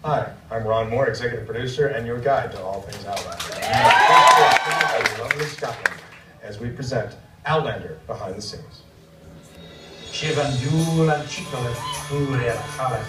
Hi, I'm Ron Moore, executive producer and your guide to all things Outlander. And I'm lovely Scotland as we present Outlander Behind the Scenes. Scevan giù la cicola furia alla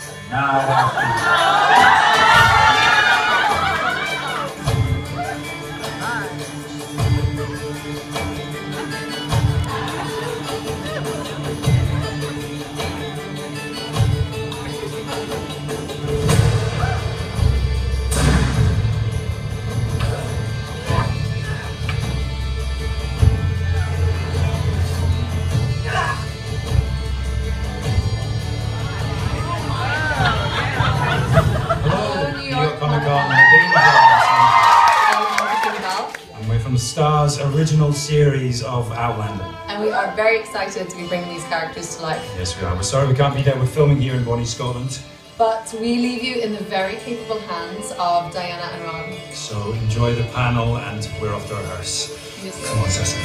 from the Starz original series of Outlander. And we are very excited to be bringing these characters to life. Yes, we are. We're sorry we can't be there. We're filming here in Bonnie, Scotland. But we leave you in the very capable hands of Diana and Ron. So enjoy the panel and we're off to rehearse. Yes. Come on, Cecily.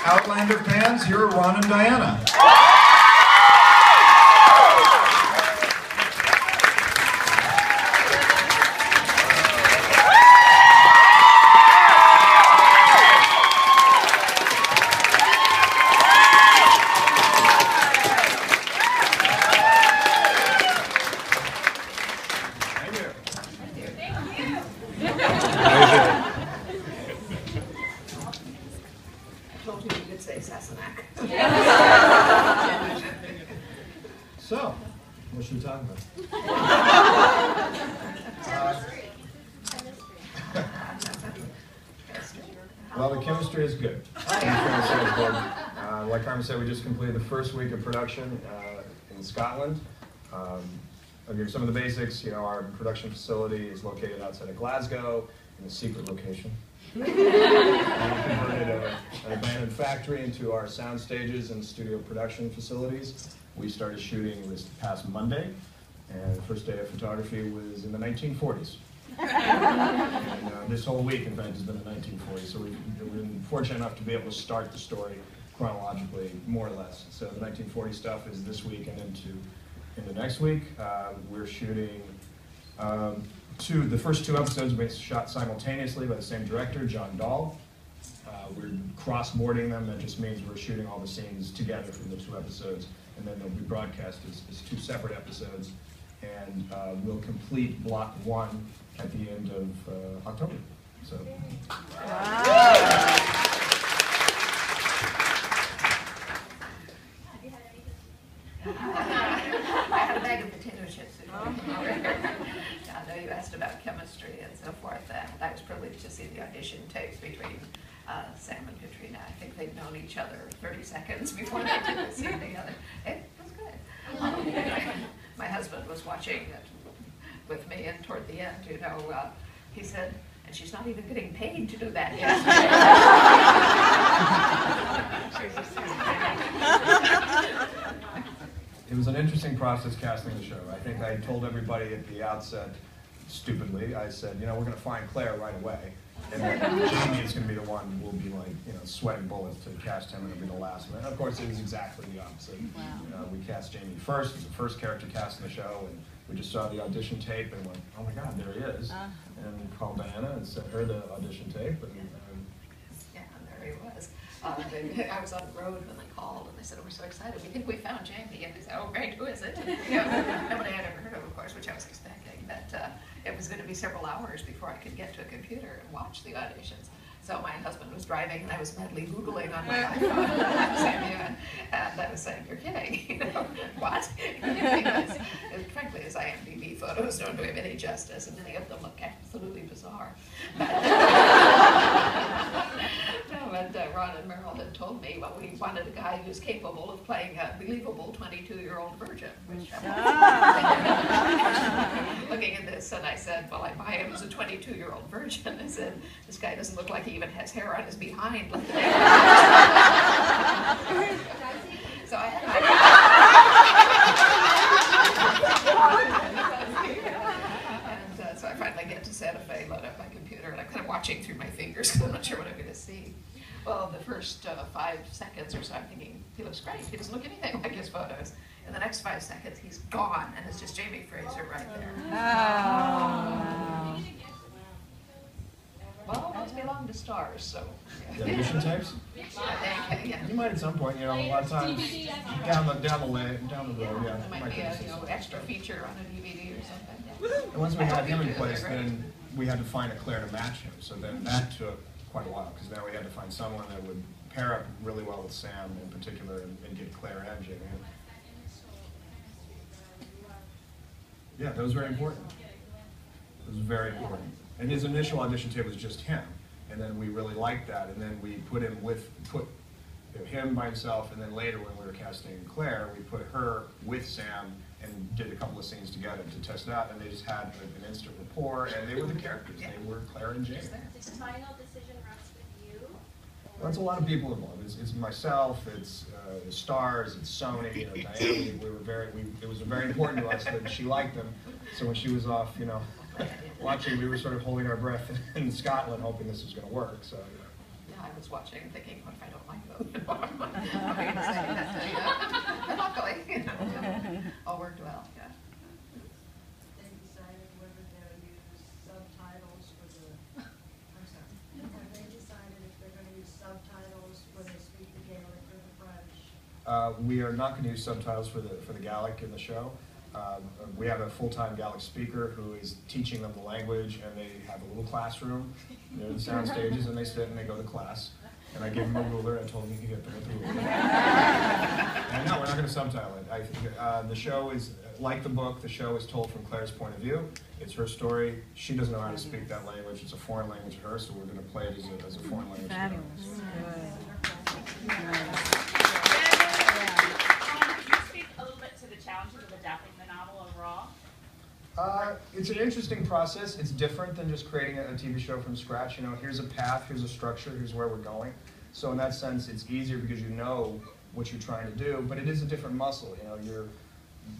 Outlander fans, here are Ron and Diana. So, what should we talk about? Well, the chemistry is good. Like Carmen said, we just completed the first week of production in Scotland. I'll give you some of the basics. You know, our production facility is located outside of Glasgow in a secret location. We converted an abandoned factory into our sound stages and studio production facilities. We started shooting this past Monday, and the first day of photography was in the 1940s. And this whole week, in fact, has been the 1940s, so we've been fortunate enough to be able to start the story chronologically, more or less. So the 1940 stuff is this week and into next week. We're shooting the first two episodes have been shot simultaneously by the same director, John Dahl. We're cross-boarding them. That just means we're shooting all the scenes together for the two episodes, and then they'll be broadcast as two separate episodes. And we'll complete block one at the end of October. So. I had a bag of potato chips. I know you asked about chemistry and so forth. I was privileged to see the audition tapes between Sam and Katrina. I think they'd known each other 30 seconds before they did the scene together. It was good. My husband was watching it with me, and toward the end, you know, he said, and she's not even getting paid to do that yet. It was an interesting process casting the show. I think I told everybody at the outset, stupidly, I said, you know, we're going to find Claire right away. And then Jamie is going to be the one who will be like, you know, sweating bullets to cast him, and it'll be the last one. And of course, it was exactly the opposite. Wow. We cast Jamie first. He was the first character cast in the show, and we just saw the audition tape and went, oh my God, there he is. And we called Diana and sent her the audition tape. And, yeah, and there he was. I was on the road when they called, and they said, oh, we're so excited. We think we found Jamie. And they said, oh, great, who is it? You know, nobody had ever heard of course, which I was expecting. But it was going to be several hours before I could get to a computer and watch the auditions. So my husband was driving, and I was madly Googling on my iPhone, and I was saying, you're kidding, you know, what? Because, frankly, his IMDb photos don't do him any justice, and many of them look absolutely bizarre. But Ron and Meryl had told me, well, we wanted a guy who's capable of playing a believable 22-year-old virgin. Which looking at this, and I said, well, I buy him as a 22-year-old virgin. I said, this guy doesn't look like he even has hair on his behind. So I had and so I finally get to Santa Fe, load up my computer, and I'm kind of watching watching through my fingers because I'm not sure what I'm going to see. Well, the first 5 seconds or so, I'm thinking, he looks great. He doesn't look anything like his photos. In the next 5 seconds, he's gone, and it's just Jamie Fraser right there. Oh. Well, those belong to Starz, so. The audition tapes? I think, yeah. You might at some point, you know, a lot of times down the road, yeah. There might be a extra feature on a DVD or something. And once we had him in place, then we had to find a Claire to match him. So then that took quite a while, because now we had to find someone that would pair up really well with Sam in particular and get Claire and Jamie in. Yeah, that was very important. It was very important. And his initial audition tape was just him, and then we really liked that, and then we put him him by himself, and then later when we were casting Claire, we put her with Sam and did a couple of scenes together to test it out, and they just had an instant rapport, and they were the characters. They were Claire and Jamie. The final decision rests with you? Well, it's a lot of people involved. It's myself, it's Starz, it's Sony, you know, Diana. It was very important to us that she liked them. So when she was off, you know, watching, we were sort of holding our breath in Scotland, hoping this was going to work. So. Yeah, I was watching and thinking, what if I don't like them? What am I going to say? But luckily, you know, all worked well. Yeah. They decided whether they're going to use subtitles for the. I'm sorry. Have they decided if they're going to use subtitles when they speak the Gaelic or the French? We are not going to use subtitles for the Gaelic in the show. We have a full-time Gaelic speaker who is teaching them the language, and they have a little classroom near the sound stages, and they sit and they go to class. And I gave them a ruler. I told them you can get them with the ruler. And no, we're not going to subtitle it. I think the show is like the book. The show is told from Claire's point of view. It's her story. She doesn't know how to speak that language. It's a foreign language to her, so we're going to play it as a foreign language. Fabulous. Challenges of adapting the novel overall? It's an interesting process. It's different than just creating a TV show from scratch. You know, here's a path, here's a structure, here's where we're going. So in that sense, it's easier because you know what you're trying to do, but it is a different muscle. You know,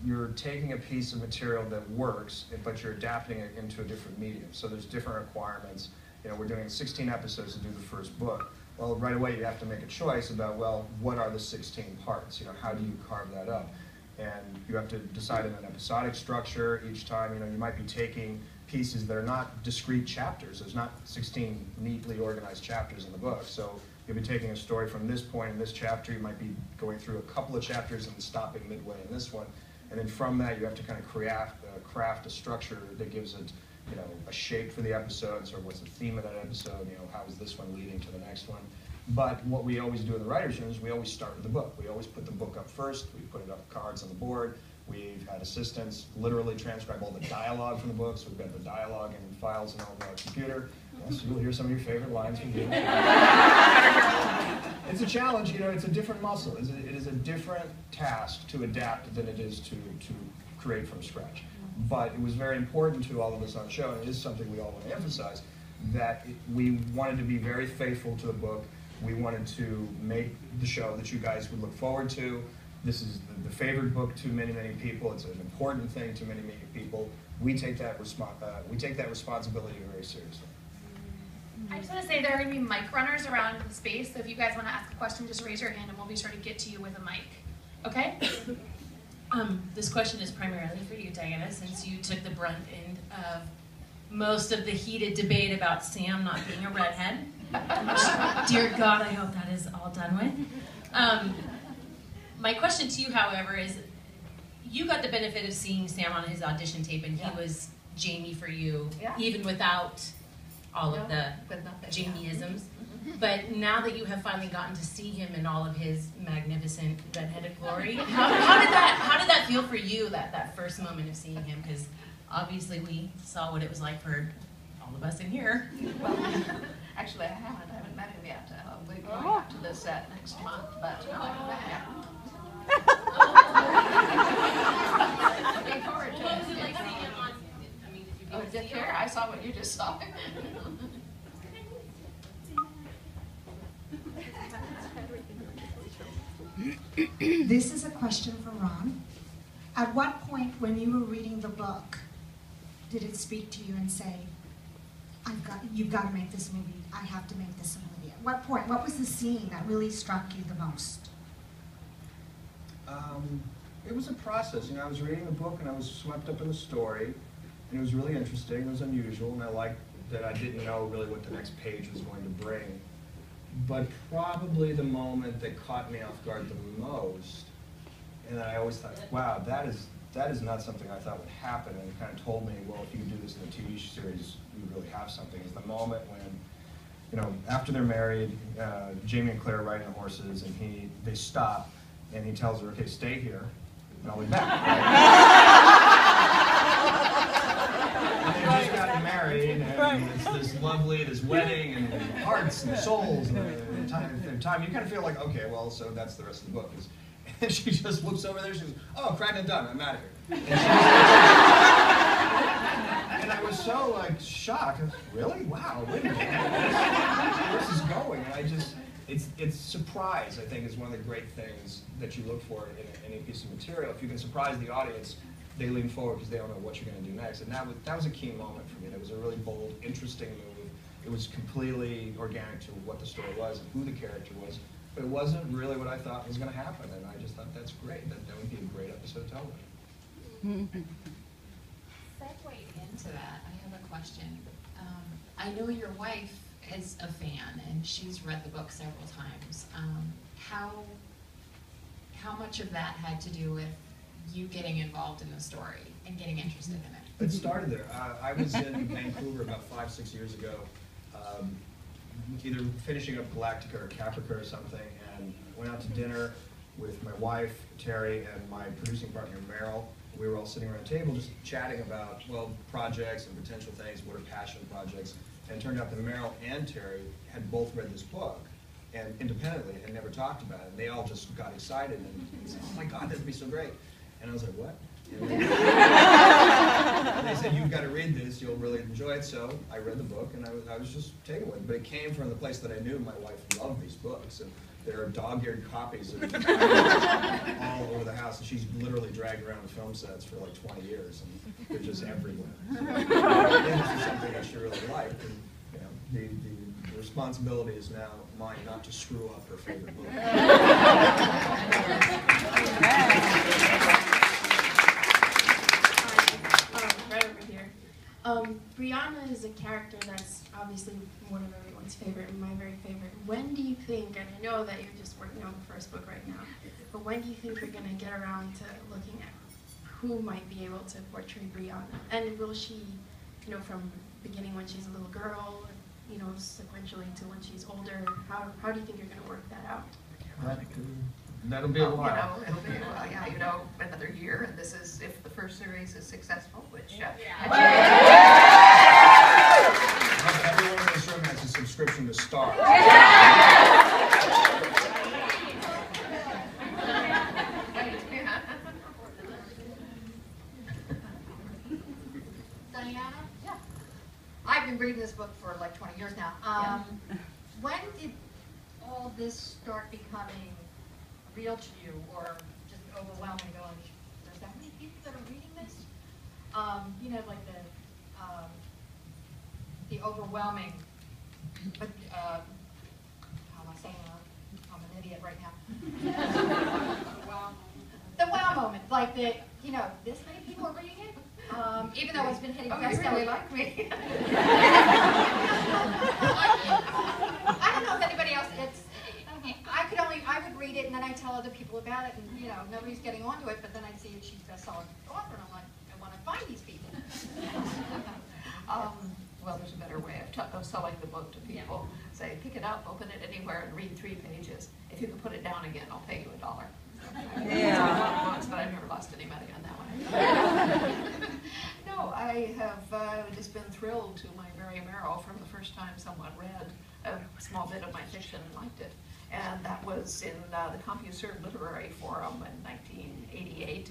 you're taking a piece of material that works, but you're adapting it into a different medium. So there's different requirements. You know, we're doing 16 episodes to do the first book. Well, right away you have to make a choice about, well, what are the 16 parts? You know, how do you carve that up? And you have to decide on an episodic structure each time. You know, you might be taking pieces that are not discrete chapters. There's not 16 neatly organized chapters in the book. So you'll be taking a story from this point in this chapter. You might be going through a couple of chapters and stopping midway in this one. And then from that, you have to kind of craft a structure that gives it, you know, a shape for the episode. So what's the theme of that episode? You know, how is this one leading to the next one? But what we always do in the writer's room is we always start with the book. We always put the book up first. We put it up cards on the board. We've had assistants literally transcribe all the dialogue from the book. So we've got the dialogue and files in our computer. Yes, you'll hear some of your favorite lines from me. It's a challenge, you know, it's a different muscle. It is a different task to adapt than it is to create from scratch. But it was very important to all of us on the show, and it is something we all want to emphasize, that we wanted to be very faithful to the book. We wanted to make the show that you guys would look forward to. This is the favorite book to many, many people. It's an important thing to many, many people. We take that responsibility very seriously. I just want to say there are going to be mic runners around the space, so if you guys want to ask a question, just raise your hand and we'll be sure to get to you with a mic. Okay? This question is primarily for you, Diana, since you took the brunt end of most of the heated debate about Sam not being a redhead. Dear God, I hope that is all done with. My question to you, however, is you got the benefit of seeing Sam on his audition tape, and he was Jamie for you, even without all of the Jamie-isms. But now that you have finally gotten to see him in all of his magnificent redheaded glory, how did that feel for you, that first moment of seeing him? Because obviously we saw what it was like for all of us in here. Well, actually, I haven't met him yet. We're going out to the set next month, but no, I haven't met him. Looking forward to it. What was it like seeing him on? I mean, did you Did you hear? I saw what you just saw. This is a question for Ron. At what point when you were reading the book did it speak to you and say, you've got to make this movie. I have to make this a movie. At what point? What was the scene that really struck you the most? It was a process. You know, I was reading the book and I was swept up in the story, and it was really interesting. It was unusual, and I liked that I didn't know really what the next page was going to bring. But probably the moment that caught me off guard the most, and I always thought, wow, that is not something I thought would happen, and it kind of told me, well, if you could do this in a TV series, you really have something, is the moment when, you know, after they're married, Jamie and Claire are riding the horses, and they stop, and he tells her, okay, stay here, and I'll be back. And they just got married, and it's this lovely, this wedding, and hearts and souls, and time. You kind of feel like, okay, well, so that's the rest of the book. And she just looks over there, she goes, oh, cracked and done, I'm out of here. And I was so, like, shocked. I was, really? Wow, wait a minute. Where this is going? And I just, it's surprise, I think, is one of the great things that you look for in any piece of material. If you can surprise the audience, they lean forward because they don't know what you're going to do next. And that was a key moment for me. It was a really bold, interesting move. It was completely organic to what the story was and who the character was. But it wasn't really what I thought was going to happen. And I just thought, that's great. That would be a great episode of television. Segue into that, I have a question. I know your wife is a fan, and she's read the book several times. How much of that had to do with you getting involved in the story and getting interested in it? It started there. I was in Vancouver about 5-6 years ago, either finishing up Galactica or Caprica or something, and went out to dinner with my wife, Terry, and my producing partner, Meryl. We were all sitting around a table just chatting about, well, projects and potential things, what are passion projects. And it turned out that Meryl and Terry had both read this book, and independently had never talked about it. And they all just got excited and said, oh my God, this would be so great. And I was like, what? And they said, you've got to read this, you'll really enjoy it. So I read the book, and I was just taken with it. But it came from the place that I knew my wife loved these books. And there are dog-eared copies of it all over the house. And she's literally dragged around the film sets for like 20 years. And they're just everywhere. So, this is something that she really liked. And, you know, the responsibility is now mine not to screw up her favorite book. Right over here. Brianna is a character that's obviously one of everyone's favorite and my very favorite. When do you think, and I know that you're just working on the first book right now, but when do you think you're going to get around to looking at who might be able to portray Brianna? And will she, you know, from beginning when she's a little girl, you know, sequentially to when she's older, how do you think you're going to work that out? That'll be a while. You know, it'll be a while, yeah, you know, another year, and this is if the first series is successful, which Everyone in this room has a subscription to Starz. Diana? Yeah. I've been reading this book for like 20 years now. When did all this start becoming real to you, or just overwhelming, going, there's that many people that are reading this? You know, like the overwhelming, but how am I saying that? I'm an idiot right now. The wow moment, like you know, this many people are reading it? Even though it's been hitting you really like me. I don't know if anybody else, I would read it and then I'd tell other people about it, and you know, nobody's getting onto it, but then I'd see that she's a best-selling author, and I'm like, I want to find these people. Well, there's a better way of selling the book to people. Say, pick it up, open it anywhere, and read 3 pages. If you can put it down again, I'll pay you $1. Yeah. Books, but I've never lost any money on that one. No, I have just been thrilled to my very marrow from the first time someone read a small bit of my fiction and liked it. And that was in the CompuServe Literary Forum in 1988,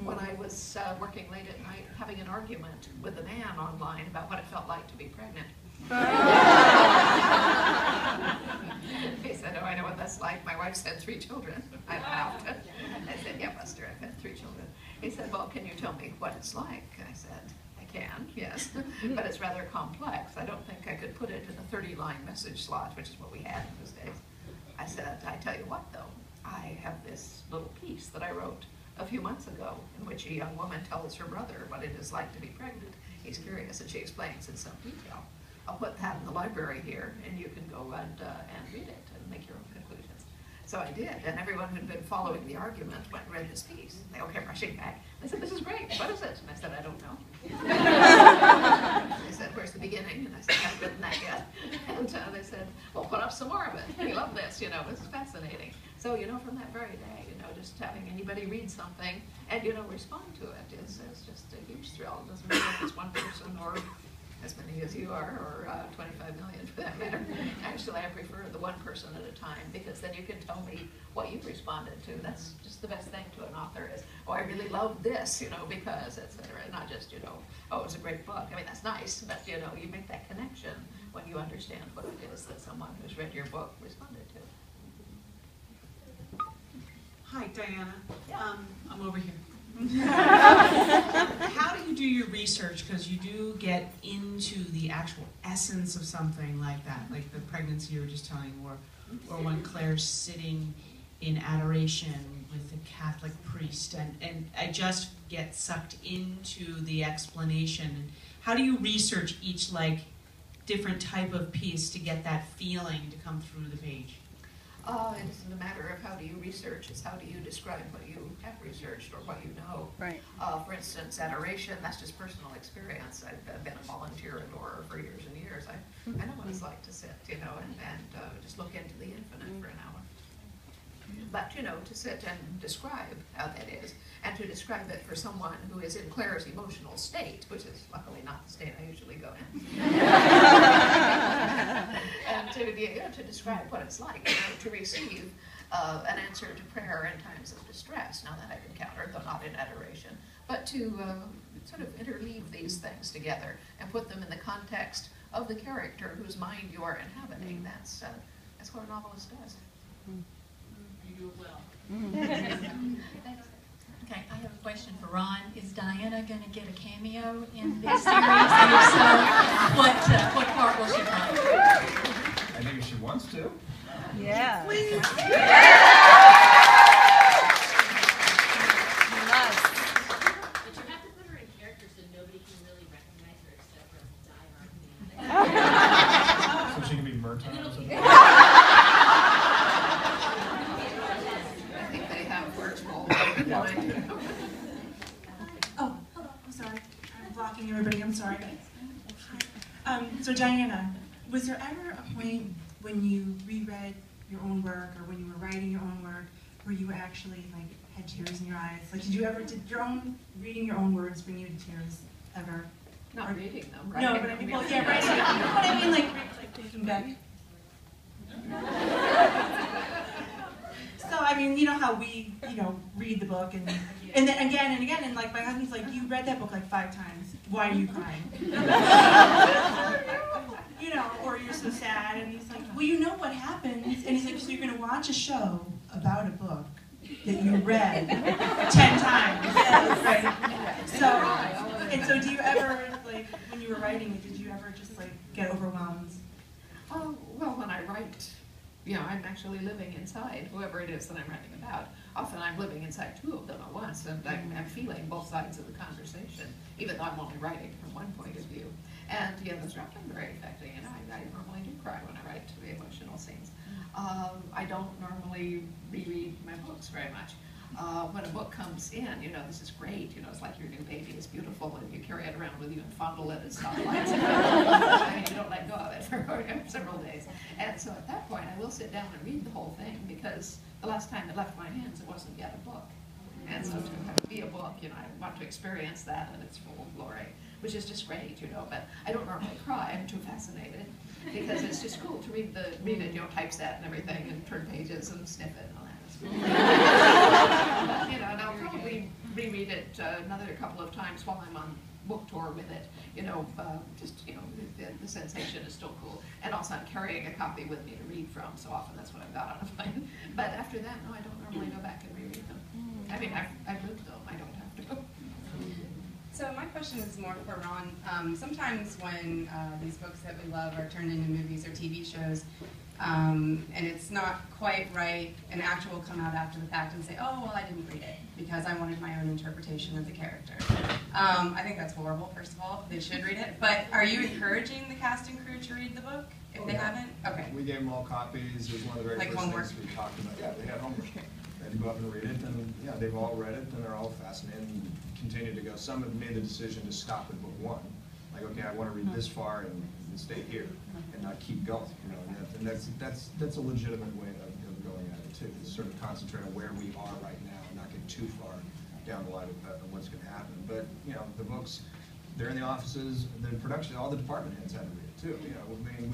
when I was working late at night having an argument with a man online about what it felt like to be pregnant. He said, oh, I know what that's like. My wife's had 3 children. I laughed. I said, yeah, Buster, I've had 3 children. He said, well, can you tell me what it's like? I said, I can, yes, but it's rather complex. I don't think I could put it in a 30-line message slot, which is what we had in those days. I said, I tell you what, though, I have this little piece that I wrote a few months ago in which a young woman tells her brother what it is like to be pregnant. He's curious, and she explains in some detail. I'll put that in the library here, and you can go and read it and make your own conclusions. So I did, and everyone who'd been following the argument went and read his piece. They all kept rushing back. They said, this is great, what is it? And I said, I don't know. They said, where's the beginning? And I said, I haven't written that yet. And they said, well, put up some more of it. We love this, you know, this is fascinating. So, you know, from that very day, you know, just having anybody read something and, you know, respond to it is just a huge thrill. It doesn't matter if it's one person or as many as you are, or 25 million for that matter. Actually, I prefer the one person at a time, because then you can tell me what you've responded to. That's just the best thing to an author is, oh, I really love this, you know, because, etc. Not just, you know, oh, it was a great book. I mean, that's nice, but, you know, you make that connection when you understand what it is that someone who's read your book responded to. Hi, Diana. Yeah. I'm over here. How do you do your research? Because you do get into the actual essence of something like that, like the pregnancy you were just telling, or when Claire's sitting in adoration with the Catholic priest, and I just get sucked into the explanation. How do you research each like different type of piece to get that feeling to come through the page? It isn't a matter of how do you research, it's how do you describe what you have researched or what you know. Right. For instance, adoration, that's just personal experience. I've been a volunteer at Aurora for years and years. I know what it's like to sit, you know, and just look into the infinite for an hour. But, you know, to sit and describe how that is, and to describe it for someone who is in Claire's emotional state, which is luckily not the state I usually go in, and to describe what it's like, you know, to receive an answer to prayer in times of distress. Now that I've encountered, though not in adoration, but to sort of interleave these things together and put them in the context of the character whose mind you are inhabiting. That's what a novelist does. You do it well. Okay, I have a question for Ron. Is Diana going to get a cameo in this series? And if so, what part will she play? I think she wants to. Yeah. Please. Yeah. But you have to put her in character so nobody can really recognize her except for die. So she can be Murtaugh or something? I think they have words for all of Oh, hello. I'm sorry. I'm blocking everybody. I'm sorry. So Diana, was there ever a point when you reread your own work, or when you were writing your own work, where you actually like had tears in your eyes? Like, did your own reading your own words bring you to tears ever? Not reading them, right? No, but I mean, well, yeah, writing them. But I mean, like thinking back. So I mean, you know how we, you know, read the book and then again and again, and like my husband's like, you read that book like 5 times. Why are you crying? You know, or you're so sad, and he's like, well, you know what happens, and he's like, so you're gonna watch a show about a book that you read 10 times, right? So do you ever, like, when you were writing it, did you ever just like get overwhelmed? Oh, well, when I write, you know, I'm actually living inside whoever it is that I'm writing about. Often I'm living inside 2 of them at once, and I'm feeling both sides of the conversation, even though I'm only writing from one point of view. And yeah, those are often very affecting, and I normally do cry when I write the emotional scenes. I don't normally reread my books very much. When a book comes in, you know, this is great, you know, it's like your new baby is beautiful, and you carry it around with you and fondle it and stuff like that. I mean, you don't let go of it for several days. And so at that point, I will sit down and read the whole thing, because the last time it left my hands, it wasn't yet a book. And so to have it be a book, you know, I want to experience that in its full glory, which is just great, you know, but I don't normally cry, I'm too fascinated, because it's just cool to read it, you know, typeset and everything, and turn pages and sniff it and all that. But, you know, and I'll probably reread it another couple of times while I'm on book tour with it, you know, just, you know, the sensation is still cool. And also I'm carrying a copy with me to read from, so often that's what I've got on a plane. But after that, no, I don't normally go back and reread them. I mean, I've lived them, I don't have to. So my question is more for Ron. Sometimes when these books that we love are turned into movies or TV shows, and it's not quite right, an actor will come out after the fact and say, oh, well, I didn't read it because I wanted my own interpretation of the character. I think that's horrible, first of all. They should read it. But are you encouraging the cast and crew to read the book if they haven't? Okay. We gave them all copies. It was one of the very Like first homework? things we talked about. Yeah, they had homework. They had to go up and read it, and yeah, they've all read it, and they're all fascinated and continue to go. Some have made the decision to stop at book 1. Like, okay, I want to read this far and stay here and not keep going. You know, and that's a legitimate way of going at it too. To sort of concentrate on where we are right now and not get too far down the line of what's going to happen. But you know, the books, they're in the offices. The production, all the department heads had to read it too. You know, I mean,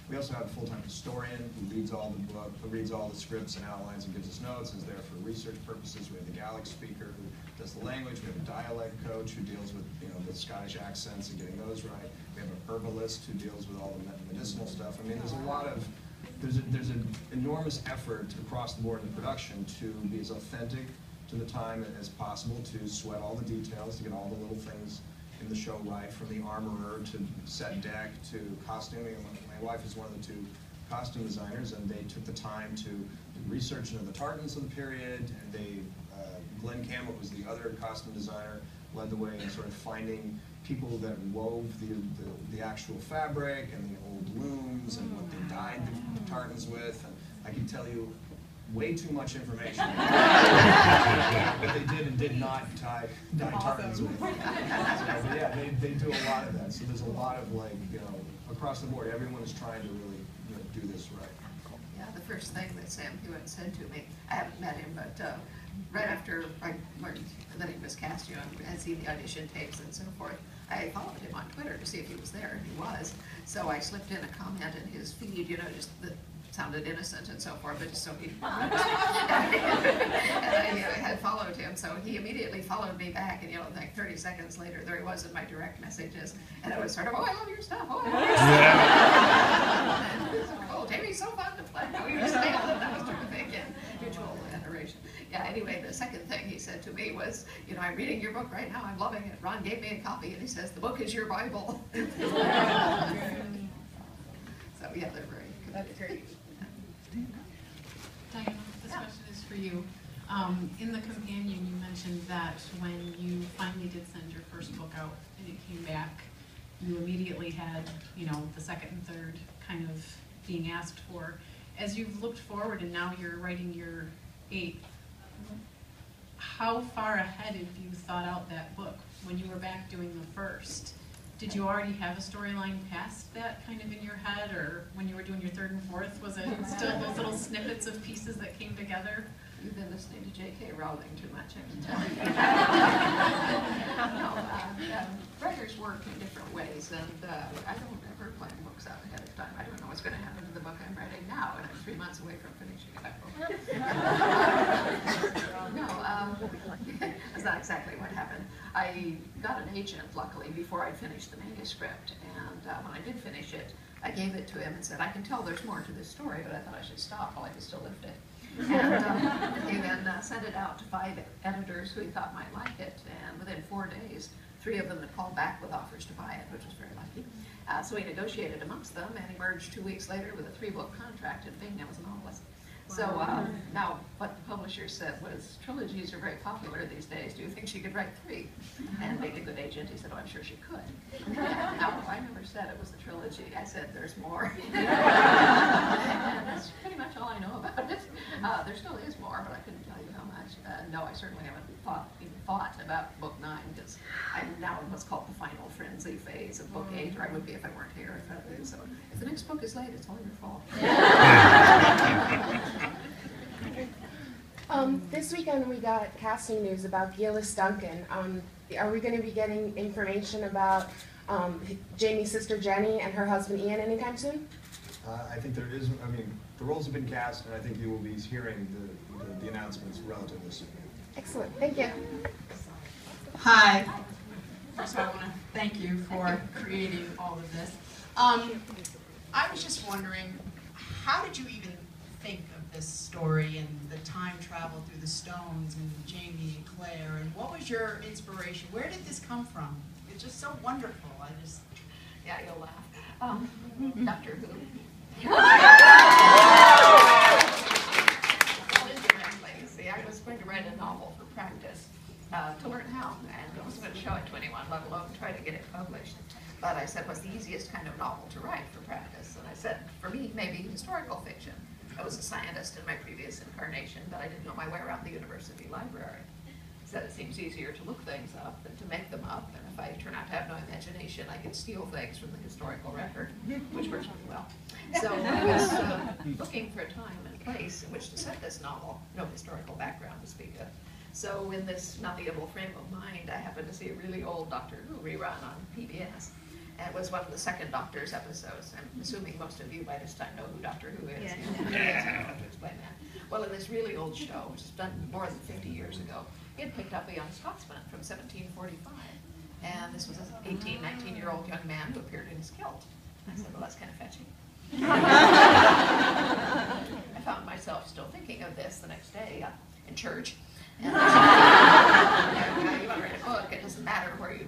we also have a full-time historian who reads all the book, who reads all the scripts and outlines and gives us notes. Is there for research purposes. We have the Gaelic speaker who does the language. We have a dialect coach who deals with the Scottish accents and getting those right. We have an herbalist who deals with all the medicinal stuff. I mean, there's a lot of there's an enormous effort across the board in production to be as authentic to the time as possible, to sweat all the details, to get all the little things in the show right, from the armorer to set deck to costuming. My wife is one of the 2 costume designers, and they took the time to do research into the tartans of the period, and they, Glenn Campbell was the other costume designer, led the way in sort of finding people that wove the actual fabric and the old looms and what they dyed the tartans with. And I can tell you way too much information. But they did and did not dye tartans with. So, yeah, they do a lot of that. So there's a lot of, like, across the board, everyone is trying to really do this right. Yeah, the first thing that Sam Hewitt said to me, I haven't met him, but right after I learned that he was cast, and had seen the audition tapes and so forth, I followed him on Twitter to see if he was there, and he was. So I slipped in a comment in his feed, just that sounded innocent and so forth, but just so he and I had followed him, so he immediately followed me back, and like 30 seconds later, there he was in my direct messages, and it was sort of, oh, I love your stuff, oh, I love your stuff. Oh, Jamie's so fun to play. Oh, you were saying that was terrific, and mutual adoration. Yeah, anyway, the second thing he said to me was, I'm reading your book right now, I'm loving it. Ron gave me a copy, and he says, the book is your Bible. So, yeah, they're very good. That's great. Diana, this question is for you. In the companion, you mentioned that when you finally did send your first book out and it came back, you immediately had, the second and third kind of being asked for. As you've looked forward and now you're writing your 8th, how far ahead have you thought out that book when you were back doing the first? Did you already have a storyline past that kind of in your head, or when you were doing your 3rd and 4th, was it still those little snippets of pieces that came together? You've been listening to J.K. Rowling too much, I can tell you. Writers work in different ways, and I don't ever plan books out ahead of time. I don't know what's going to happen to the book I'm writing now, and I'm 3 months away from finishing it. That's not exactly what happened. I got an agent, luckily, before I finished the manuscript, and when I did finish it, I gave it to him and said, I can tell there's more to this story, but I thought I should stop while I could still lift it. And he then sent it out to 5 editors who he thought might like it, and within 4 days, 3 of them had called back with offers to buy it, which was very lucky. So he negotiated amongst them and emerged 2 weeks later with a 3-book contract and being as a novelist. So now what the publisher said was, trilogies are very popular these days. Do you think she could write 3? And being a good agent, he said, oh, I'm sure she could. No, I never said it was a trilogy. I said there's more. And that's pretty much all I know about it. There still is more, but I couldn't tell you how much. No, I certainly haven't even thought about book 9, because I'm now in what's called the final frenzy phase of book 8, or I would be if I weren't here. So if the next book is late, it's all your fault. This weekend we got casting news about Gillis Duncan. Are we going to be getting information about Jamie's sister Jenny and her husband Ian anytime soon? I think there is. I mean, the roles have been cast, and I think you will be hearing the announcements relatively soon. Excellent. Thank you. Hi. First of all, I want to thank you for creating all of this. I was just wondering, how did you even think of this story and the time travel through the stones and Jamie and Claire, and what was your inspiration? Where did this come from? It's just so wonderful. Yeah, you'll laugh. Doctor Who. See, I was going to write a novel for practice to learn how, and I wasn't going to show it to anyone, let alone try to get it published. But I said, what's the easiest kind of novel to write for practice? And I said, for me, maybe historical fiction. I was a scientist in my previous incarnation, but I didn't know my way around the university library. I said it seems easier to look things up than to make them up, and if I turn out to have no imagination, I can steal things from the historical record, which works really well. So I was looking for a time and place in which to set this novel, no historical background to speak of. So in this malleable frame of mind, I happened to see a really old Doctor Who rerun on PBS. And it was one of the second Doctor's episodes. I'm assuming most of you by this time know who Doctor Who is. Yeah. I don't have to explain that. Well, in this really old show, which was done more than 50 years ago, he had picked up a young Scotsman from 1745. And this was an 18, 19-year-old young man who appeared in his kilt. I said, well, that's kind of fetching. I found myself still thinking of this the next day in church. And you want to write a book, it doesn't matter where you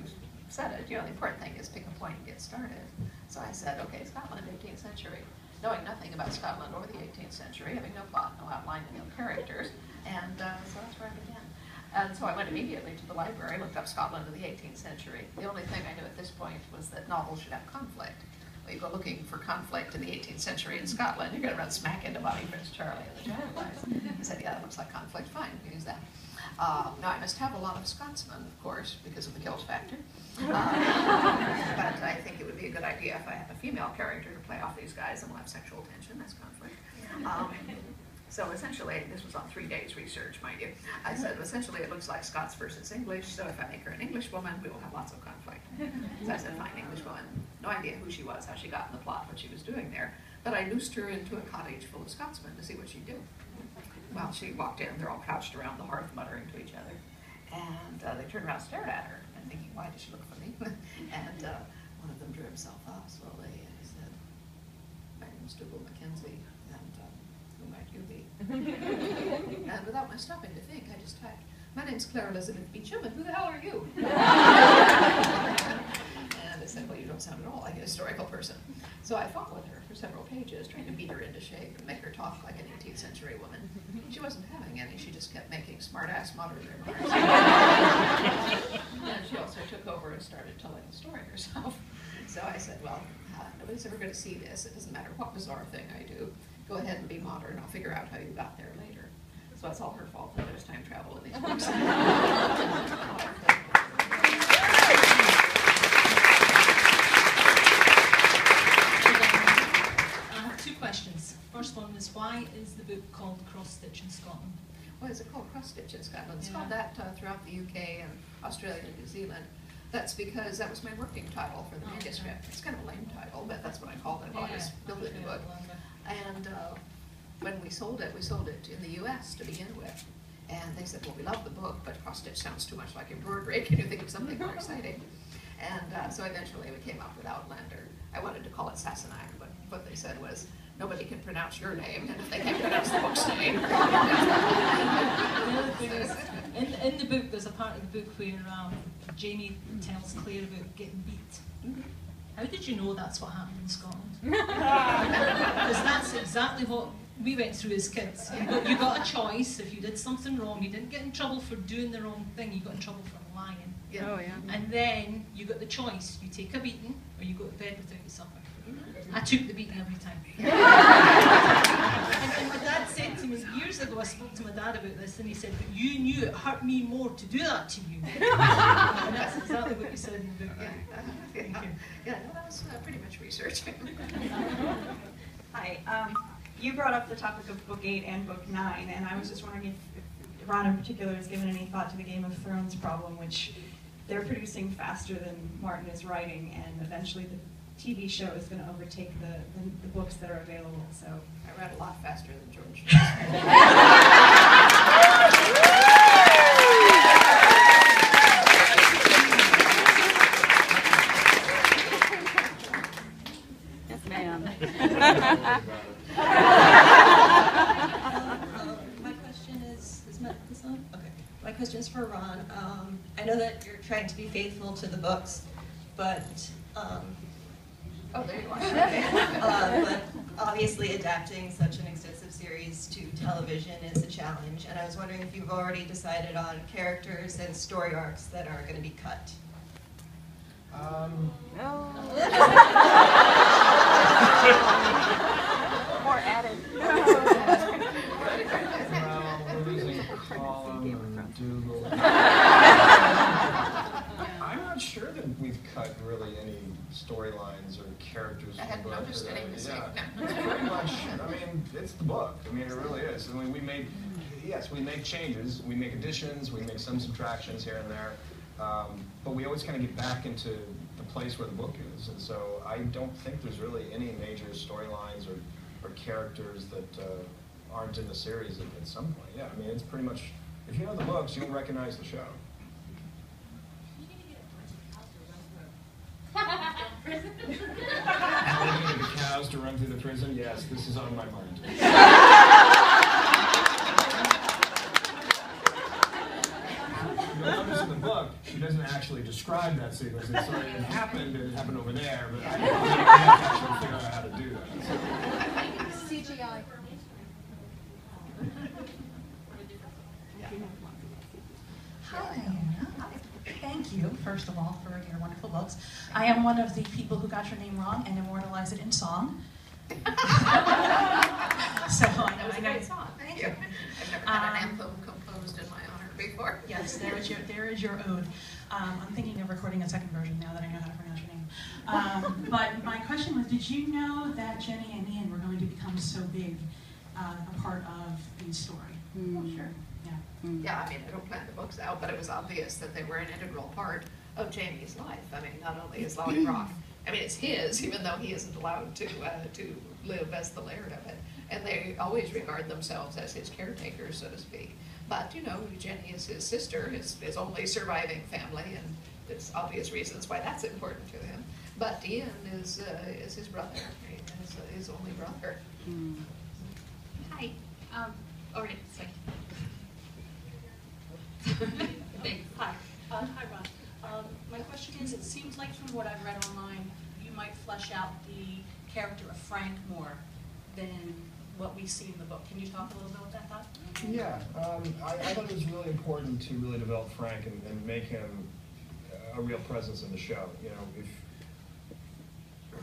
said it. You know, the important thing is pick a point and get started. So I said, okay, Scotland, 18th century. Knowing nothing about Scotland or the 18th century, having no plot, no outline, and no characters. And so that's where I began. And so I went immediately to the library, looked up Scotland in the 18th century. The only thing I knew at this point was that novels should have conflict. Well, you go looking for conflict in the 18th century in Scotland, you're going to run smack into Bobby Prince Charlie and the Jaguars. I said, yeah, that looks like conflict, fine, we use that. Now, I must have a lot of Scotsmen, of course, because of the guilt factor. But I think it would be a good idea if I have a female character to play off these guys, and we'll have sexual tension, that's conflict. So essentially, this was on 3 days research, mind you. I said, essentially, it looks like Scots versus English, so if I make her an English woman, we will have lots of conflict. So I said, fine, English woman. No idea who she was, how she got in the plot, what she was doing there. But I noosed her into a cottage full of Scotsmen to see what she'd do. Well, she walked in, they're all crouched around the hearth muttering to each other. And they turned around and stared at her, and thinking, why does she look funny? And one of them drew himself up slowly, and he said, my name's Dougal Mackenzie, and who might you be? And without my stopping to think, I just typed, my name's Claire Elizabeth Beecham, and who the hell are you? And I said, well, you don't sound at all like a historical person. So I fought with her for several pages, trying to beat her into shape and make her talk like an 18th century woman. She wasn't having any, she just kept making smart-ass modern remarks. And she also took over and started telling the story herself. So I said, well, nobody's ever going to see this. It doesn't matter what bizarre thing I do. Go ahead and be modern. I'll figure out how you got there later. So it's all her fault that there's time travel in these books. Questions. First one is, why is the book called Cross Stitch in Scotland? Why is it called Cross Stitch in Scotland? It's called that throughout the UK and Australia and New Zealand. That's because that was my working title for the manuscript. It's kind of a lame title, but that's what I called it while I was building the book. And when we sold it in the US to begin with. And they said, well, we love the book, but cross stitch sounds too much like embroidery. Can you think of something more exciting? And so eventually we came up with Outlander. I wanted to call it Sassenach, but what they said was, nobody can pronounce your name, and if they can't pronounce the book's name. In the book, there's a part of the book where Jamie tells Claire about getting beat. How did you know that's what happened in Scotland? Because that's exactly what we went through as kids. You got a choice. If you did something wrong, you didn't get in trouble for doing the wrong thing, you got in trouble for lying. Yeah. Oh, yeah. And then you got the choice. You take a beating, or you go to bed without your supper. I took the beating every time. And my dad said to me years ago, I spoke to my dad about this, and he said, but you knew it hurt me more to do that to you. And that's exactly what you said in the book. Yeah, no, that was pretty much research. Hi. You brought up the topic of Book 8 and Book 9, and I was just wondering if Ron in particular has given any thought to the Game of Thrones problem, which they're producing faster than Martin is writing, and eventually the TV show is going to overtake the books that are available. So I read a lot faster than George. Yes, ma'am. question's for Ron. I know that you're trying to be faithful to the books, but Oh, there you are. but obviously adapting such an extensive series to television is a challenge, and I was wondering if you've already decided on characters and story arcs that are going to be cut. No. More added. Well, we're losing Colin and Dougal. I'm not sure that we've cut really any storylines or characters. I hadn't noticed any mistake. Yeah, it's pretty much. I mean, it's the book. I mean, it really is. I mean, we make changes, we make additions, we make some subtractions here and there, but we always kind of get back into the place where the book is. And so I don't think there's really any major storylines or characters that aren't in the series at some point. Yeah, I mean, it's pretty much. If you know the books, you'll recognize the show. How are you going to get cows to run through the prison? Yes, this is on my mind. You'll notice in the book, she doesn't actually describe that sequence. It's sorry, it happened over there, but I can't actually figure out how to do that. CGI. Hi. Thank you, first of all, for your wonderful books. I am one of the people who got your name wrong and immortalized it in song. So That was a great song. Thank you. I've never had an anthem composed in my honor before. Yes, there is your ode. I'm thinking of recording a second version now that I know how to pronounce your name. But my question was, did you know that Jenny and Ian were going to become so big a part of the story? Oh, sure. Yeah, I mean, I don't plan the books out, but it was obvious that they were an integral part of Jamie's life. I mean, not only is Lollyrock, I mean, it's his, even though he isn't allowed to live as the laird of it. And they always regard themselves as his caretakers, so to speak. But, you know, Jenny is his sister, his only surviving family, and there's obvious reasons why that's important to him. But Ian is his brother, is his only brother. Hi. Alright, sorry. Big. Hi. Hi, Ron. My question is, it seems like from what I've read online, you might flesh out the character of Frank more than what we see in the book. Can you talk a little bit about that thought? Yeah, I thought it was really important to really develop Frank and make him a real presence in the show. You know, if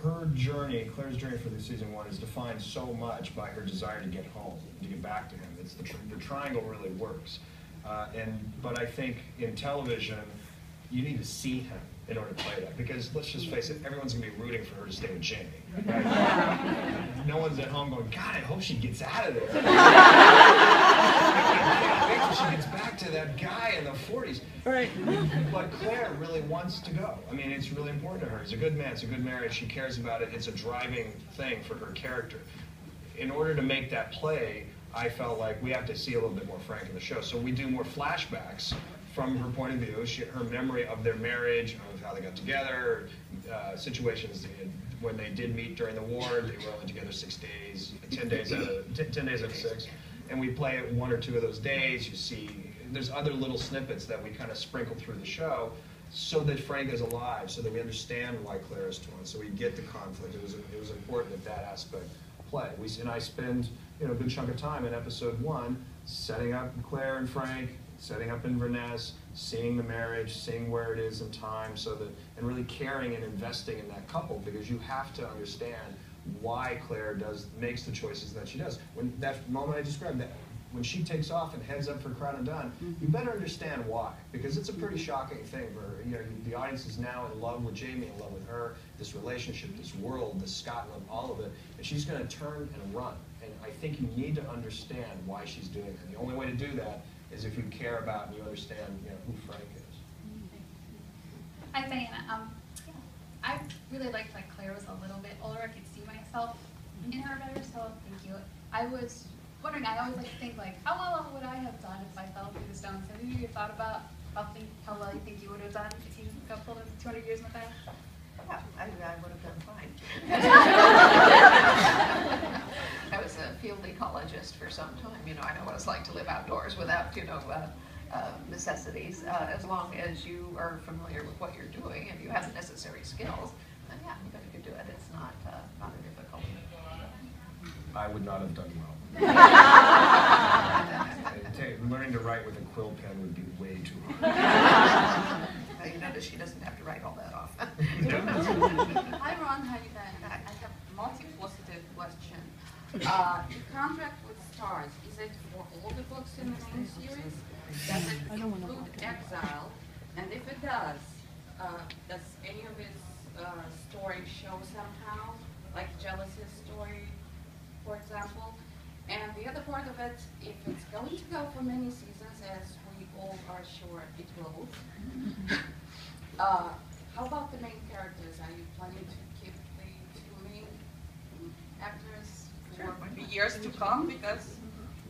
her journey, Claire's journey for the season 1 is defined so much by her desire to get home, to get back to him. It's the triangle really works. But I think in television, you need to see him in order to play that. Because let's just face it, everyone's going to be rooting for her to stay with Jamie. Right? No one's at home going, God, I hope she gets out of there. I can't wait till she gets back to that guy in the 40s. Right. But Claire really wants to go. I mean, it's really important to her. He's a good man. It's a good marriage. She cares about it. It's a driving thing for her character. In order to make that play, I felt like we have to see a little bit more Frank in the show. So we do more flashbacks from her point of view, her memory of their marriage, of how they got together, situations when they did meet during the war. They were only together 6 days, 10 days out of 6. And we play it 1 or 2 of those days. You see, there's other little snippets that we kind of sprinkle through the show so that Frank is alive, so that we understand why Claire is torn, so we get the conflict. It was important that aspect play. And I spend a good chunk of time in episode 1 setting up Claire and Frank, setting up Inverness, seeing the marriage, seeing where it is in time, and really caring and investing in that couple, because you have to understand why Claire makes the choices that she does. When that moment I described, that when she takes off and heads up for Crown and Dunn, you better understand why, because it's a pretty shocking thing where the audience is now in love with Jamie, in love with her, this relationship, this world, this Scotland, all of it, and she's going to turn and run. And I think you need to understand why she's doing it. And the only way to do that is if you care about and you understand who Frank is. Hi, Diana. I really liked that Claire was a little bit older. I could see myself in her better, so thank you. I was wondering, I always like to think, how well would I have done if I fell through the stones? Have you thought about how well you think you would have done if you got pulled in 200 years in the past? Yeah, I would have done fine. I was a field ecologist for some time. I know what it's like to live outdoors without, necessities, as long as you are familiar with what you're doing and you have the necessary skills, then yeah, you could do it. It's not a difficult. I would not have done well. Learning to write with a quill pen would be way too hard. You notice she doesn't have to write all that often. Hi Ron, how you doing? I have multifaceted question. The contract with Starz, is it for all the books in the main series? Does it include Exile? And if it does any of its story show somehow, like Jealousy's story, for example? And the other part of it, if it's going to go for many seasons, as we all are sure it will, how about the main characters? Are you planning to keep the two main actors for maybe years to come? Because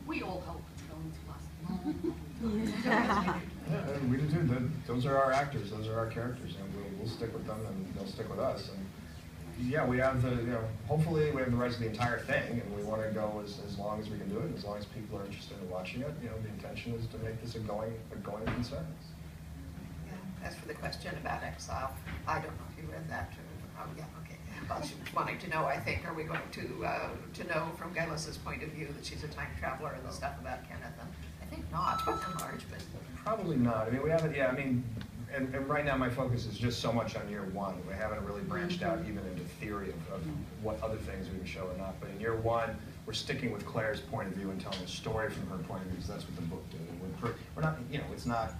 we all hope it's going to last long. Yeah, we do too. Those are our actors. Those are our characters, and we'll stick with them, and they'll stick with us. And yeah, we have hopefully we have the rights to the entire thing, and we want to go as long as we can do it, as long as people are interested in watching it. The intention is to make this a going concern. Yeah. As for the question about Exile, I don't know if you read that. Oh yeah, okay. Well, she was wanting to know, I think, are we going to know from Gailus's point of view that she's a time traveler and the stuff about Kenneth? And I think not, by and large, but probably not. I mean, we haven't. Yeah, I mean. And right now my focus is just so much on year one. We haven't really branched out even into theory of what other things we can show or not. But in year one, we're sticking with Claire's point of view and telling a story from her point of view, because that's what the book did. And we're not, it's not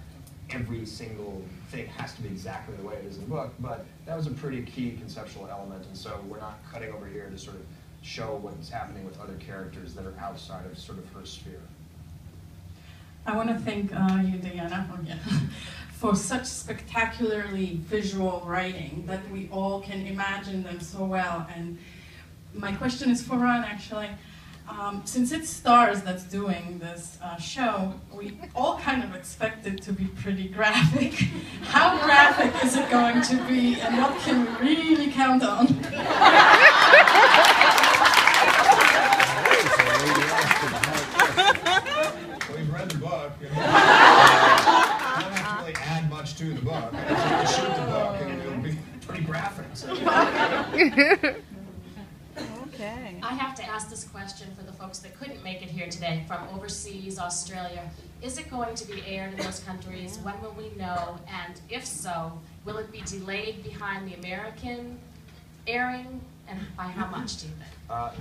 every single thing has to be exactly the way it is in the book, but that was a pretty key conceptual element. And so we're not cutting over here to sort of show what's happening with other characters that are outside of sort of her sphere. I want to thank you, Diana, for such spectacularly visual writing that we all can imagine them so well. And my question is for Ron, actually. Since it's Starz that's doing this show, we all kind of expect it to be pretty graphic. How graphic is it going to be, and what can we really count on? We've read the book. You don't have to really add much to the book. You just shoot the book, and it'll be pretty graphic. So. Okay. I have to ask this question for the folks that couldn't make it here today from overseas, Australia. Is it going to be aired in those countries? When will we know? And if so, will it be delayed behind the American airing? And by how much do you think?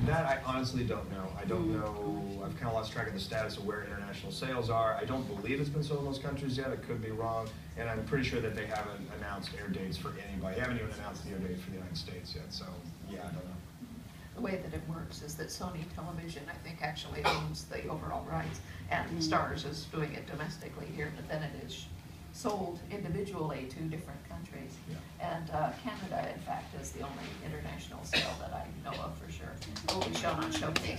That I honestly don't know. I don't know. I've kind of lost track of the status of where international sales are. I don't believe it's been sold in those countries yet. I could be wrong. And I'm pretty sure that they haven't announced air dates for anybody. They haven't even announced the air date for the United States yet. So, yeah, I don't know. the way that it works is that Sony Television, I think, actually owns the overall rights, and Starz is doing it domestically here, but then it is sold individually to different countries. Yeah. And Canada, in fact, is the only international sale that I know of for sure. It will be shown on Showcase.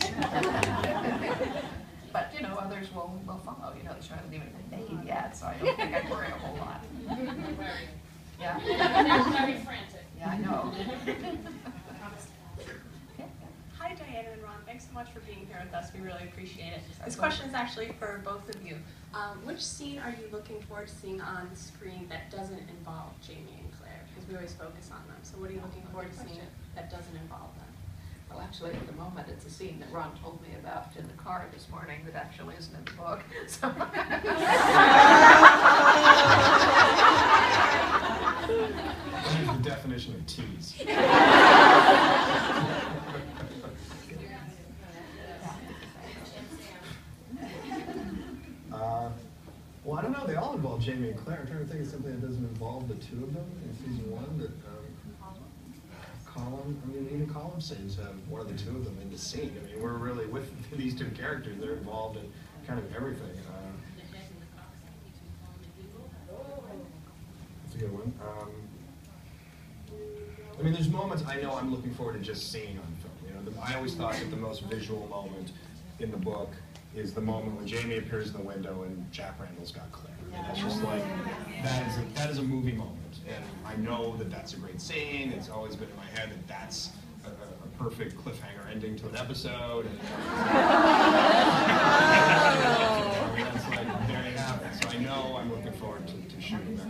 But, you know, others will follow. You know, the show hasn't even been made yet, so I don't think I worry a whole lot. Yeah. Very frantic. Yeah, I know. Hi, Diana and Ron. Thanks so much for being here with us. We really appreciate it. This question is actually for both of you. Which scene are you looking forward to seeing on screen that doesn't involve Jamie and Claire? Because we always focus on them. So what are you looking forward to seeing that doesn't involve them? Well, actually, at the moment, it's a scene that Ron told me about in the car this morning that actually isn't in the book. So. Here's the definition of tease. Well, I don't know. They all involve Jamie and Claire. I'm trying to think of something that doesn't involve the two of them in season one. That Colin, I mean, even Colin scenes have one of the two of them in the scene. I mean, we're really with these two characters. They're involved in kind of everything. That's a good one. I mean, there's moments I know I'm looking forward to just seeing on film. You know, I always thought that the most visual moment in the book is the moment when Jamie appears in the window and Jack Randall's got Claire. And that's just like, that is a movie moment. And I know that that's a great scene. It's always been in my head that that's a perfect cliffhanger ending to an episode. And, I mean, that's like, there you have it. So I know forward to shooting that.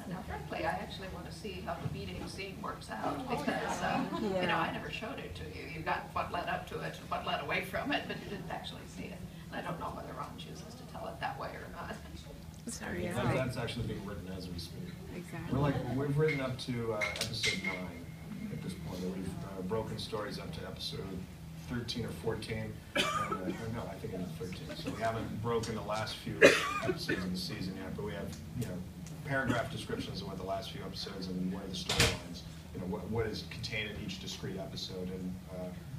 Now, frankly, I actually want to see how the beating scene works out because, you know, I never showed it to you. You got what led up to it and what led away from it, but you didn't actually see it. And I don't know whether Ron chooses to tell it that way or not. Sorry. That's actually being written as we speak. Exactly. We've written up to episode 9 at this point. We've broken stories up to episode 13 or 14. No, I think it's 13. So we haven't broken the last few episodes of the season yet, but we have, you know, paragraph descriptions of what the last few episodes and what are the storylines, you know, what is contained in each discrete episode. And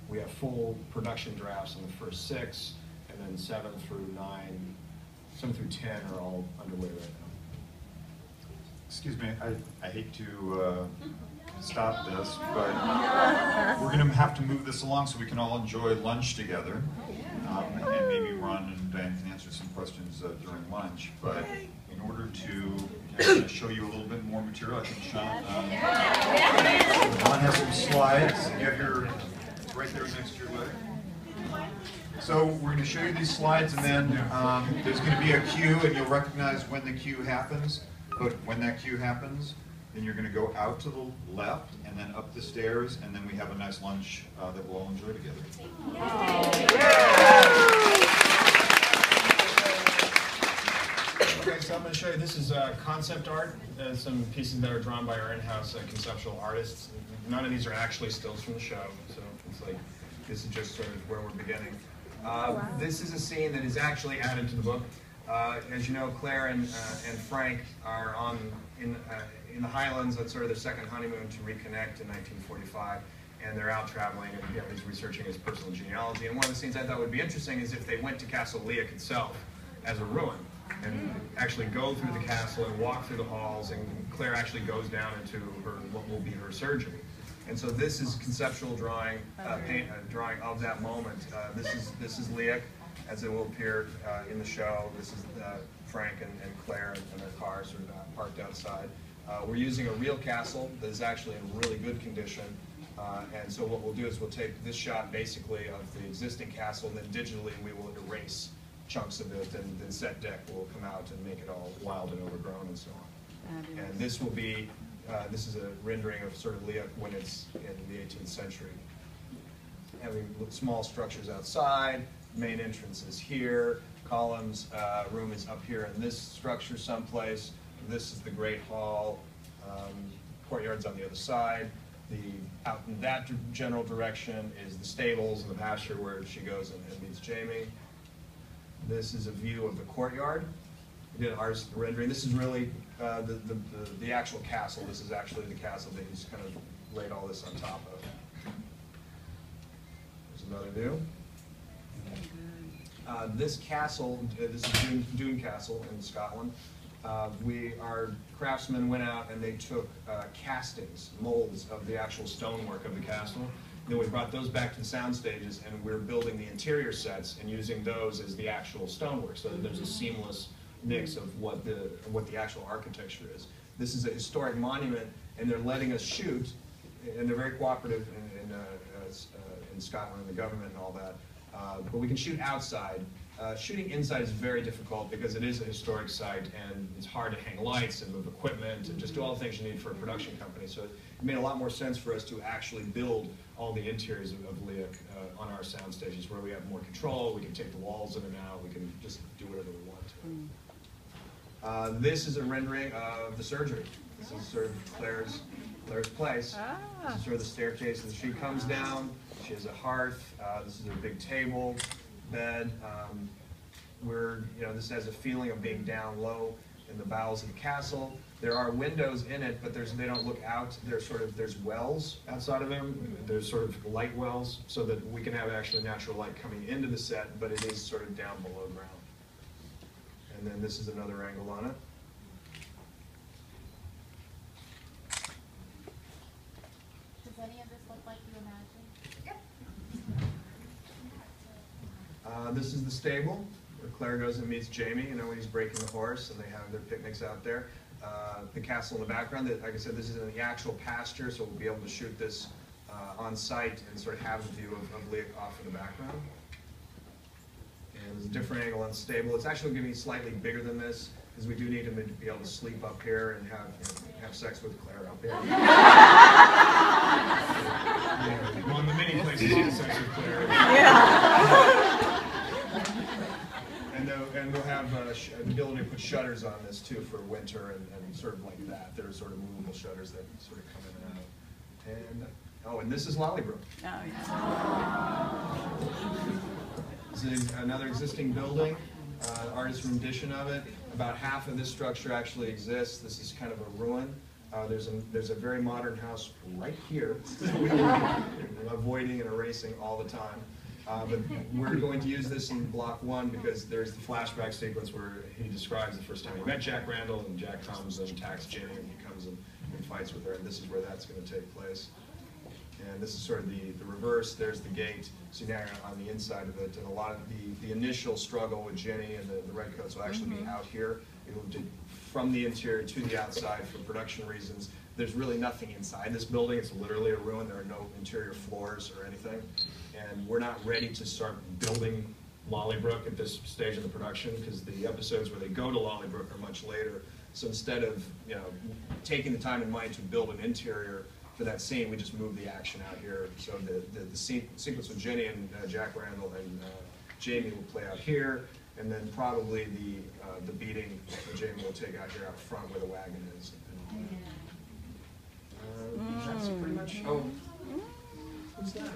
we have full production drafts on the first 6, and then 7 through 10 are all underway right now. Excuse me, I hate to stop this, but we're going to have to move this along so we can all enjoy lunch together. And maybe Ron and Diane can answer some questions during lunch. But in order to show you a little bit more material, I think Sean has some slides. You have your right there next to your leg. So we're going to show you these slides, and then there's going to be a cue, and you'll recognize when the cue happens. But when that cue happens, then you're going to go out to the left, and then up the stairs, and then we have a nice lunch that we'll all enjoy together. Okay, so I'm going to show you, this is concept art, some pieces that are drawn by our in-house conceptual artists. None of these are actually stills from the show, so it's like, this is just sort of where we're beginning. This is a scene that is actually added to the book. As you know, Claire and Frank are in the Highlands on sort of their second honeymoon to reconnect in 1945, and they're out traveling, and he's researching his personal genealogy. And one of the scenes I thought would be interesting is if they went to Castle Leac itself as a ruin, and actually go through the castle and walk through the halls, and Claire actually goes down into what will be her surgery. And so this is conceptual drawing, drawing of that moment. This is Leac, as it will appear in the show. This is Frank and Claire and their cars sort of parked outside. We're using a real castle that is actually in really good condition. And so what we'll do is we'll take this shot basically of the existing castle, and then digitally we will erase chunks of it, and then set deck will come out and make it all wild and overgrown and so on. And this will be, this is a rendering of sort of Leac when it's in the 18th century. Having small structures outside, main entrance is here, columns, room is up here in this structure someplace. This is the Great Hall, courtyard's on the other side. Out in that general direction is the stables and the pasture where she goes and meets Jamie. This is a view of the courtyard. We did an artist rendering. This is really the actual castle. This is actually the castle that he's kind of laid all this on top of. There's another view. This castle, this is Doon Castle in Scotland. Our craftsmen went out and they took castings, molds of the actual stonework of the castle. Then we brought those back to the sound stages, and we're building the interior sets and using those as the actual stonework, so that there's a seamless mix of what the actual architecture is. This is a historic monument, and they're letting us shoot, and they're very cooperative in Scotland and the government and all that. But we can shoot outside. Shooting inside is very difficult because it is a historic site, and it's hard to hang lights and move equipment and just do all the things you need for a production company. So it made a lot more sense for us to actually build all the interiors of Leac on our sound stages, where we have more control. We can take the walls in and out. We can just do whatever we want to. This is a rendering of the surgery. This is sort of Claire's place. This is sort of the staircase. She comes down. She has a hearth. This is her big table, bed. This has a feeling of being down low in the bowels of the castle. There are windows in it, but they don't look out. There's wells outside of them. There's sort of light wells, so that we can have actually natural light coming into the set, but it is sort of down below ground. And then this is another angle on it. Does any of this look like you imagined? Yep. This is the stable where Claire goes and meets Jamie, when he's breaking the horse, and they have their picnics out there. The castle in the background, like I said, this is in the actual pasture, so we'll be able to shoot this on site and sort of have the view of Leac off in the background. And there's a different angle on the stable. It's actually going to be slightly bigger than this. because we do need him to be able to sleep up here and have sex with Claire up here. Yeah, well, in the many places he has sex with Claire. Yeah. And we'll have the ability to put shutters on this too for winter and sort of like that. There are sort of movable shutters that sort of come in and out. And oh, and this is Lollybrook. Oh, yeah. This is another existing building, artist rendition of it. About half of this structure actually exists. This is kind of a ruin. There's a very modern house right here that we're avoiding and erasing all the time. But we're going to use this in block 1 because there's the flashback sequence where he describes the first time he met Jack Randall, and Jack comes and attacks Jenny, and he comes and fights with her, and this is where that's going to take place. And this is sort of the reverse. There's the gate, so now you're on the inside of it, and a lot of the initial struggle with Jenny and the redcoats will actually be out here. It'll be from the interior to the outside for production reasons. There's really nothing inside this building. It's literally a ruin. There are no interior floors or anything. And we're not ready to start building Lollybrook at this stage of the production because the episodes where they go to Lollybrook are much later. So instead of taking the time and money to build an interior for that scene, we just move the action out here. So the sequence with Jenny and Jack Randall and Jamie will play out here, and then probably the beating Jamie will take out here out front where the wagon is. That's pretty much. Oh, who's that?